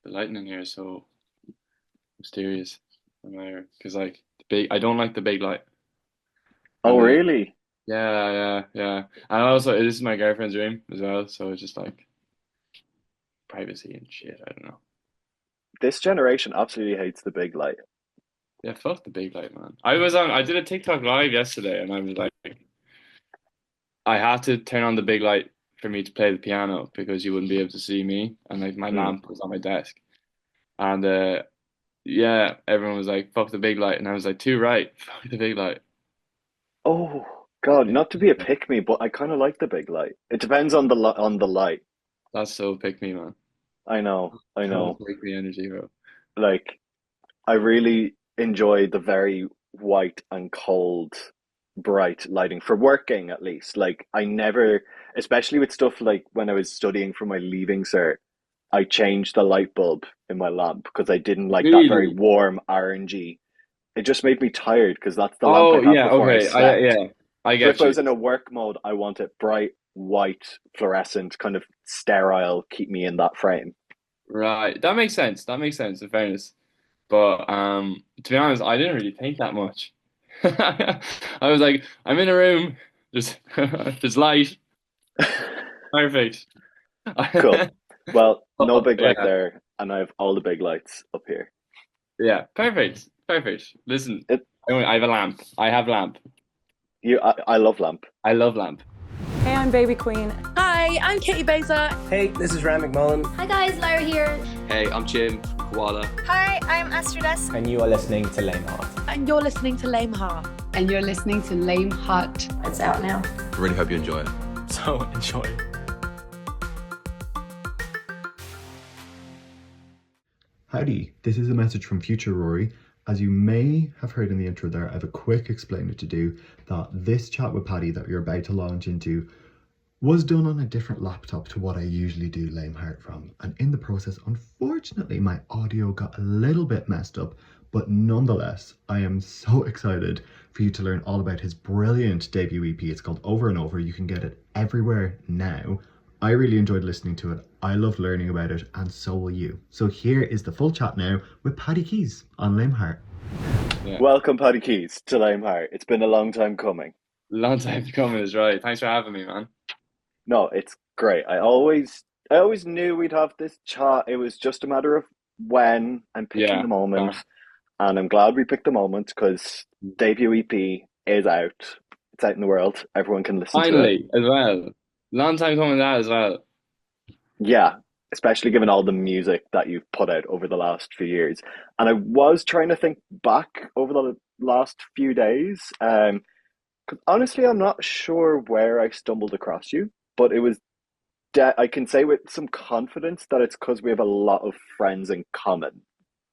the lighting in here is so mysterious. Because like I don't like the big light. Oh, And really? yeah. And also, this is my girlfriend's room as well, so it's just like privacy and shit. I don't know. This generation absolutely hates the big light. Yeah, fuck the big light, man. I did a TikTok live yesterday, and I was like, I had to turn on the big light for me to play the piano because you wouldn't be able to see me, and like my Hmm. lamp was on my desk, and yeah, everyone was like, fuck the big light, and I was like, too right, fuck the big light. Oh, God, Yeah, not to be a pick me, but I kind of like the big light. It depends on the light. that's so pick me, man. I So know. pick me energy, bro. Like, I really enjoy the very white and cold, bright lighting for working at least. Like, I never, especially with stuff like when I was studying for my leaving cert, I changed the light bulb in my lamp because I didn't like that very Really? warm orangey. It just made me tired because that's the lamp I Oh had yeah, before I okay. slept. Yeah, I So if get I you. was in a work mode, I want it bright, white, fluorescent, kind of sterile, keep me in that frame. Right, that makes sense. That makes sense. In fairness, but to be honest, I didn't really think that much. I was like, I'm in a room. There's there's light. Perfect. Cool. Well, no big light Yeah, there, and I have all the big lights up here. yeah. Perfect. Listen, It, I have a lamp. I have lamp. I love lamp. I love lamp. Hey, I'm Baby Queen. Hi, I'm Katie Beza. Hey, this is Rand McMullen. Hi guys, Lara here. Hey, I'm Jim Koala. Hi, I'm Astridas. And you are listening to Léim Thart. And you're listening to Léim Thart. And you're listening to Léim Thart. It's out now. I really hope you enjoy it. So enjoy. Howdy, this is a message from future Rory. As you may have heard in the intro there, I have a quick explainer to do that this chat with Paddy that you're about to launch into was done on a different laptop to what I usually do Léim Thart from. And in the process, unfortunately, my audio got a little bit messed up, but nonetheless, I am so excited for you to learn all about his brilliant debut EP. It's called Over and Over. You can get it everywhere now. I really enjoyed listening to it. I loved learning about it, and so will you. So here is the full chat now with Paddy Keyes on Léim Thart. Yeah. Welcome, Paddy Keyes, to Léim Thart. It's been a long time coming. Long time coming is right. Thanks for having me, man. No, it's great. I always knew we'd have this chat. It was just a matter of when and picking Yeah. the moment. And I'm glad we picked the moment because debut EP is out. It's out in the world. Everyone can listen to it. Finally, as well. Long time coming that as well. Yeah, especially given all the music that you've put out over the last few years. And I was trying to think back over the last few days. 'Cause honestly, I'm not sure where I stumbled across you, but it was I can say with some confidence that it's because we have a lot of friends in common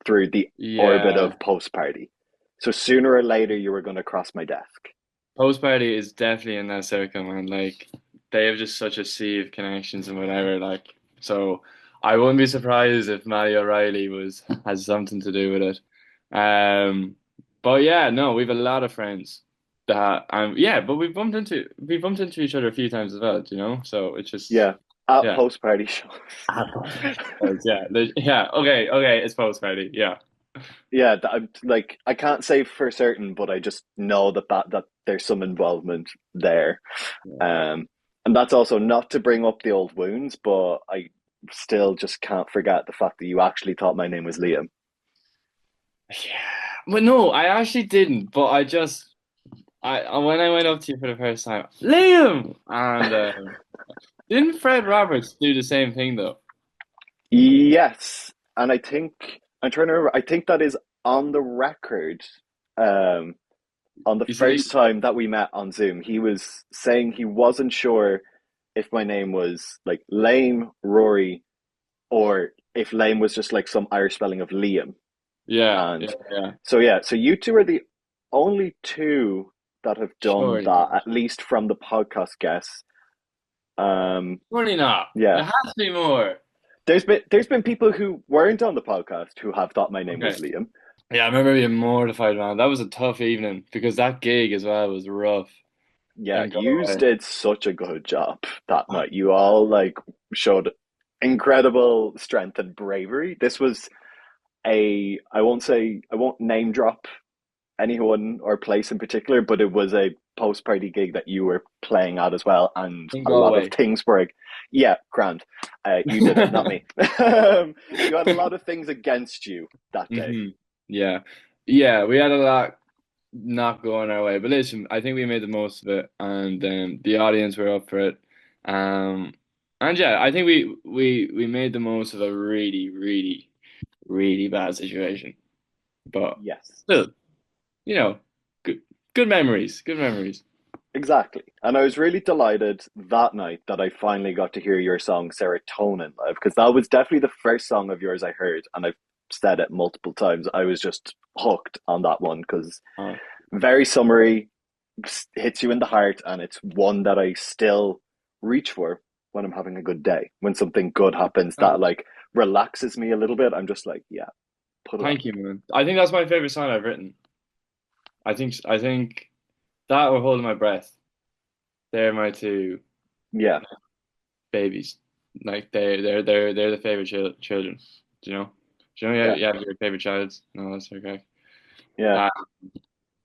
through the orbit Yeah. of Post Party. So sooner or later, you were going to cross my desk. Post party is definitely in that circle, man. Like they have just such a sea of connections and whatever. Like so, I wouldn't be surprised if Matty O'Reilly was has something to do with it. But yeah, no, we've a lot of friends that yeah, but we bumped into each other a few times as well, you know. So it's just Yeah, at yeah. Post Party shows. Yeah, yeah. Okay. It's post party. Yeah, Yeah, I'm like I can't say for certain, but I just know that there's some involvement there. Um, and that's also not to bring up the old wounds, but I still just can't forget the fact that you actually thought my name was Liam. yeah. But no, I actually didn't. But I when I went up to you for the first time, Liam, and didn't Fred Roberts do the same thing though? Yes, and I think I'm trying to remember. I think that is on the record. Um, on the You see, first time that we met on Zoom, he was saying he wasn't sure if my name was like Lame Rory or if Lame was just like some Irish spelling of Liam. And yeah. so yeah, so you two are the only two that have done Surely that, not. at least from the podcast guests. Surely not. Yeah. There has to be more. There's been people who weren't on the podcast who have thought my name was Okay. Liam. Yeah, I remember being mortified, man. That was a tough evening because that gig as well was rough. Yeah, And you did such a good job that night. You all like showed incredible strength and bravery. This was I won't name drop anyone or place in particular, but it was a post party gig that you were playing at as well, and In a lot of Galway. things were, yeah, grand. You did it, not me. You had a lot of things against you that day. Yeah. Yeah, we had a lot not going our way. But listen, I think we made the most of it, and the audience were up for it. And yeah, I think we made the most of a really, really, really bad situation. But Yes, still, you know, good memories, good memories. exactly. And I was really delighted that night that I finally got to hear your song Serotonin live, because that was definitely the first song of yours I heard, and I've said it multiple times. I was just hooked on that one because Oh, very summery, hits you in the heart, and it's one that I still reach for when I'm having a good day. When something good happens that like relaxes me a little bit, I'm just like, yeah, put it on. thank you, man. I think that's my favorite song I've written. I think that or Holding My Breath. They're my two Yeah, babies. Like they're the favorite children. Do you know? Do you know yeah, you have your favorite child? No, that's okay. yeah. Uh,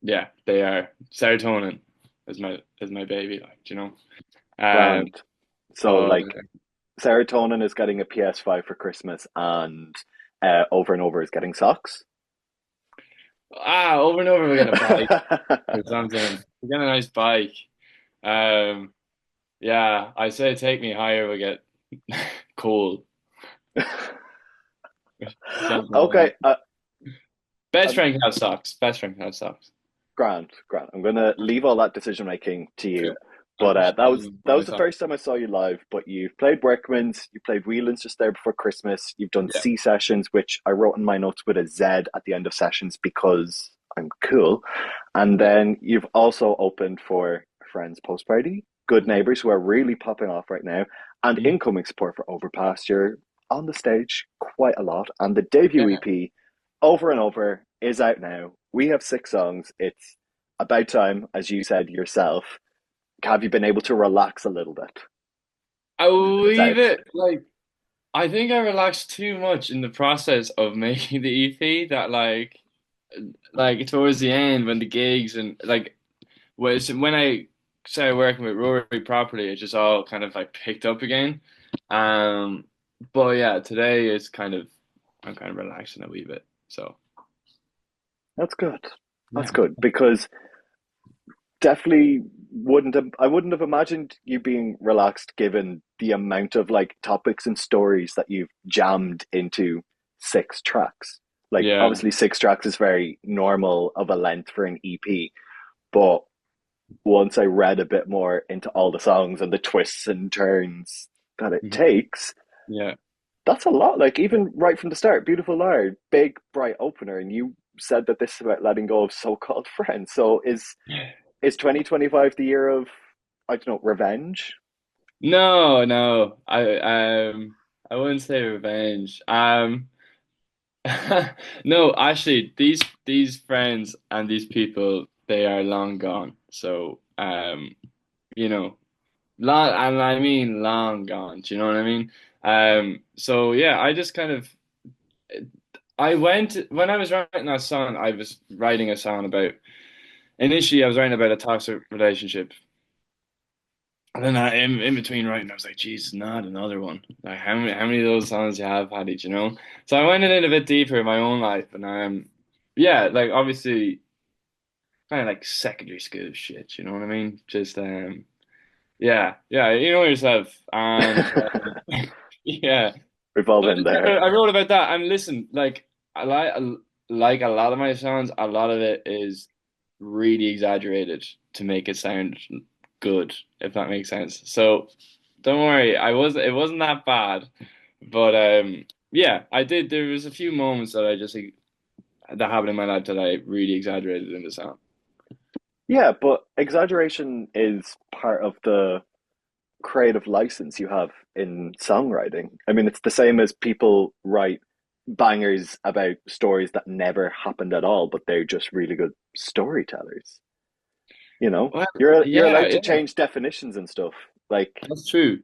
yeah, they are. Serotonin is my baby. Like, do you know? Um, Grand. So but like Serotonin is getting a PS5 for Christmas, and Over and Over is getting socks. over and over we get a bike or something. We get a nice bike. Um, yeah, I say take me higher. We get cool. Something like Okay, that. Best I'm friend can have socks. Best friend can have socks. grand, grand. I'm gonna leave all that decision making to you. But I'm that was the socks. first time I saw you live. But you've played Workman's, you played Whelan's just there before Christmas. You've done Yeah. C sessions, which I wrote in my notes with a Z at the end of sessions because I'm cool. And then you've also opened for Friends Post Party, Good Neighbours, who are really popping off right now, and Mhm. incoming support for Overpass. You're on the stage quite a lot, and the debut Yeah. EP, Over and Over, is out now. We have 6 songs. It's about time, as you said yourself. Have you been able to relax a little bit? I It's leave out. it like I think I relaxed too much in the process of making the EP that like towards the end when the gigs and like when I started working with Rory properly, it just all kind of like picked up again. Um, but yeah, today it's kind of I'm kind of relaxing a wee bit. So That's good. That's yeah, good because definitely I wouldn't have imagined you being relaxed given the amount of like topics and stories that you've jammed into 6 tracks. Like yeah, obviously 6 tracks is very normal of a length for an EP, but once I read a bit more into all the songs and the twists and turns that it mhm, takes, yeah. that's a lot. Like even right from the start, Beautiful Liar, big bright opener, and you said that this is about letting go of so-called friends. So is 2025 the year of, I don't know, revenge? No, no, I wouldn't say revenge. No, actually, these friends and these people, they are long gone. So, you know, long, and I mean long gone. Do you know what I mean? So yeah, I just kind of I went when I was writing that song, I was writing a song about initially I was writing about a toxic relationship. And then in between writing, I was like, Jesus, not another one. Like how many of those songs you have, Paddy, do you know? So I went in a bit deeper in my own life and yeah, like obviously kind of like secondary school shit, you know what I mean? Just yeah, yeah, you know yourself. And yeah. We've all So been there. I wrote about that and listen, like like a lot of my songs, a lot of it is really exaggerated to make it sound good, if that makes sense. So don't worry, it wasn't that bad. But yeah, I did there was a few moments that I just like, that happened in my life that I really exaggerated in the song. Yeah, but exaggeration is part of the creative license you have in songwriting. I mean, it's the same as people write bangers about stories that never happened at all, but they're just really good storytellers. You know, Well, you're yeah, allowed to yeah, change definitions and stuff. Like, that's true.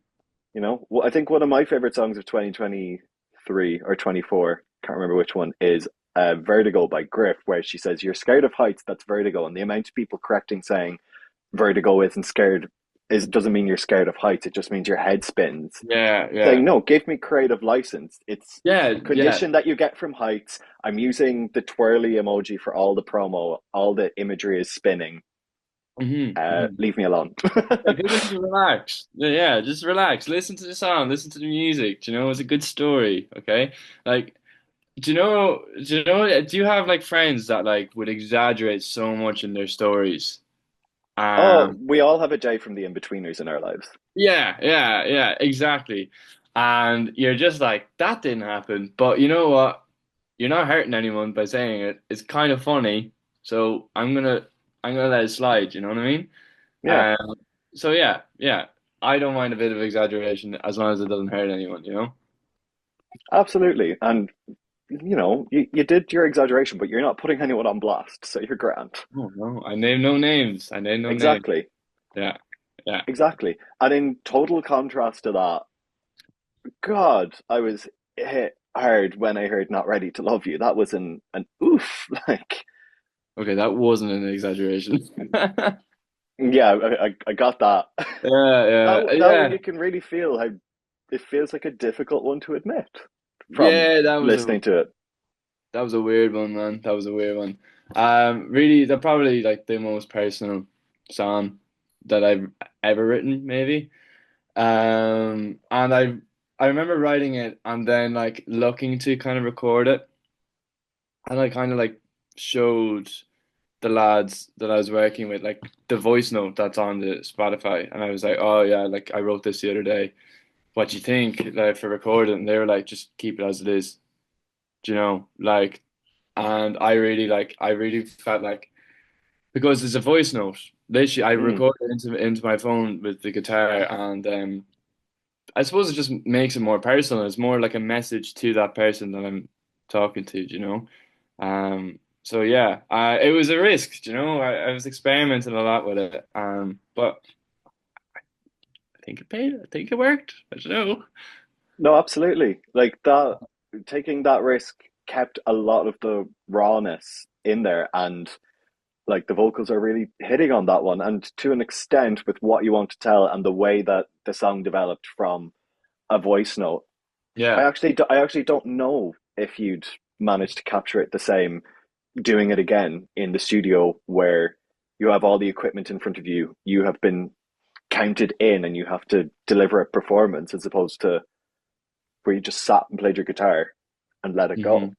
Well, I think one of my favorite songs of 2023 or 24, can't remember which one, is Vertigo by Griff, where she says, "You're scared of heights, that's vertigo." And the amount of people correcting saying vertigo isn't scared is doesn't mean you're scared of heights, it just means your head spins. Yeah, Saying, yeah, no, give me creative license. It's yeah, a yeah. condition that you get from heights. I'm using the twirly emoji for all the promo, all the imagery is spinning. Hmm. Leave me alone. Like, people just relax. Yeah, just relax. Listen to the song. Listen to the music. Do you know, it's a good story. Okay, like, do you have like friends that like would exaggerate so much in their stories? Oh, Um, we all have a Jay from the in-betweeners in our lives. yeah, yeah, yeah, exactly. And you're just like, that didn't happen. But you know what? You're not hurting anyone by saying it. It's kind of funny, so I'm gonna let it slide. You know what I mean? Yeah, Um, so yeah, yeah, I don't mind a bit of exaggeration as long as it doesn't hurt anyone, you know? absolutely. And you did your exaggeration, but you're not putting anyone on blast, so you're grand. Oh no, I name no names. I name no names. Exactly, Yeah, yeah, exactly. And in total contrast to that, God, I was hit hard when I heard "Not Ready to Love You." That was an oof. Like, okay, that wasn't an exaggeration. yeah, I got that. Yeah, yeah, That one yeah, you can really feel how it feels like a difficult one to admit from yeah. listening to it. That was a weird one, man. That was a weird one. Really, they're probably like the most personal song that I've ever written, maybe. And I remember writing it and then like looking to kind of record it, and I kind of like showed the lads that I was working with like the voice note that's on the Spotify, and I was like, oh yeah, like I wrote this the other day. What do you think like for recording? And they were like, just keep it as it is. Do you know? Like, and I really felt like because it's a voice note. Literally, I Mm, recorded into my phone with the guitar, and I suppose it just makes it more personal. It's more like a message to that person that I'm talking to, do you know? So yeah, it was a risk, do you know? I was experimenting a lot with it, but I think it paid. I think it worked. I don't know. no, absolutely. Like that, taking that risk kept a lot of the rawness in there, and like the vocals are really hitting on that one, and to an extent with what you want to tell and the way that the song developed from a voice note. Yeah. I actually don't know if you'd manage to capture it the same doing it again in the studio where you have all the equipment in front of you. You have been counted in and you have to deliver a performance as opposed to where you just sat and played your guitar and let it Hmm. go.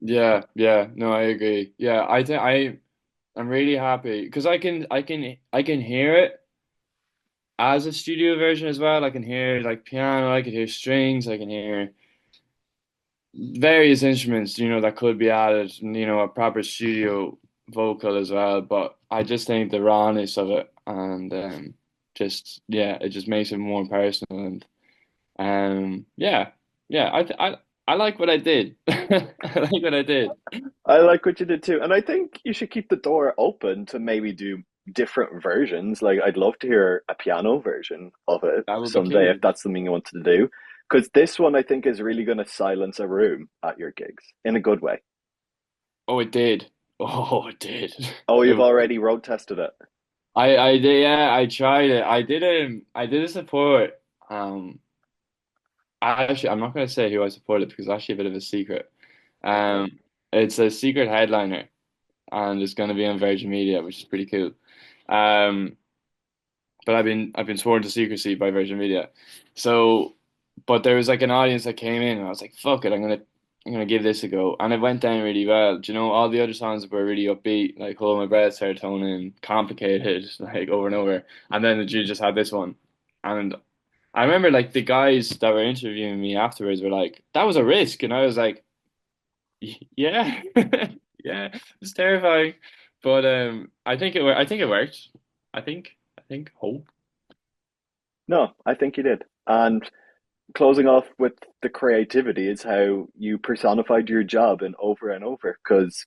Yeah, yeah. No, I agree. Yeah, I'm really happy because I can hear it as a studio version as well. I can hear like piano, I can hear strings, I can hear various instruments, that could be added, and, a proper studio vocal as well. But I just think the rawness of it and just yeah, it just makes it more personal and yeah, yeah. I like what I did. I like what I did. I like what you did too. And I think you should keep the door open to maybe do different versions. Like, I'd love to hear a piano version of it That would be someday if cool. that's something you wanted to do. Because this one, I think, is really going to silence a room at your gigs in a good way. Oh, it did. Oh, it did. Oh, you've It, already road tested it. I did. Yeah, I tried it. I did a support. Um, I'm not gonna say who I supported because it's actually a bit of a secret. Okay. It's a secret headliner, and it's gonna be on Virgin Media, which is pretty cool. Um, but I've been sworn to secrecy by Virgin Media. So, but there was like an audience that came in, and I was like, "Fuck it, I'm gonna give this a go," and it went down really well. Do you know, all the other songs were really upbeat, like "Hold My Breath," "Serotonin," "Complicated," like over and over, and then you just had this one, and I remember like the guys that were interviewing me afterwards were like, "That was a risk," and I was like, "Yeah, yeah, it's terrifying," but I think it worked. I think hope. No, I think you did. And closing off with the creativity is how you personified your job and over. Because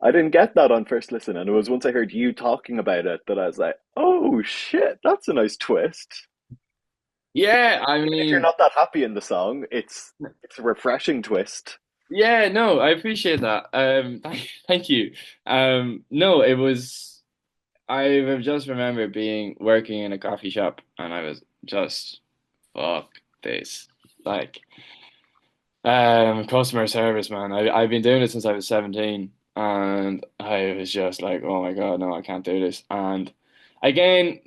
I didn't get that on first listen. And it was once I heard you talking about it that I was like, oh shit, that's a nice twist. Yeah, I If you're mean, not that happy in the song, it's a refreshing twist. yeah, no, I appreciate that. Thank you. No, it was. I just remember being working in a coffee shop, and I was just fuck this. Like, customer service, man. I've been doing it since I was 17, and I was just like, oh my God, no, I can't do this. And again,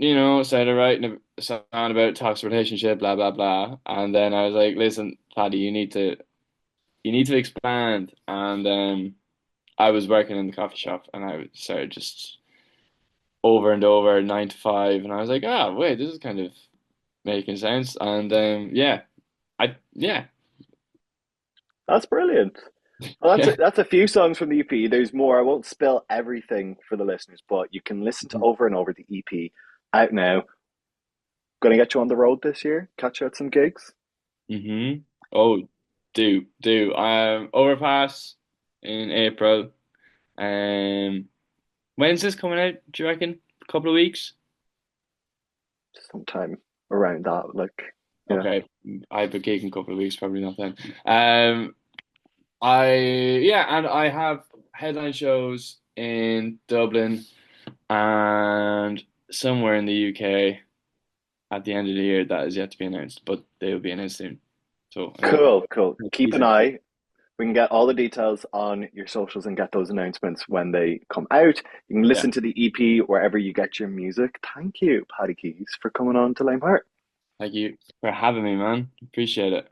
started writing a song about toxic relationship, blah blah blah. And then I was like, listen, Paddy, you need to expand. And I was working in the coffee shop, and I started just over and over 9 to 5, and I was like, ah, wait, this is kind of making sense. And yeah, yeah, That's brilliant. Well, yeah. that's a few songs from the EP. There's more. I won't spill everything for the listeners, but you can listen to over and over the EP out now. Going to get you on the road this year. Catch you at some gigs. Mm-hmm. Oh, do. Overpass in April. Um, when's this coming out? Do you reckon? A couple of weeks? Sometime around that, like, yeah. Okay, I have a gig in a couple of weeks, probably not then. Um, I yeah, and I have headline shows in Dublin and somewhere in the UK at the end of the year that is yet to be announced, but they will be announced soon. So Cool, cool. Keep an teaser. eye. We can get all the details on your socials and get those announcements when they come out. You can Yeah, listen to the EP wherever you get your music. Thank you, Paddy Keyes, for coming on to Léim Thart. thank you for having me, man. Appreciate it.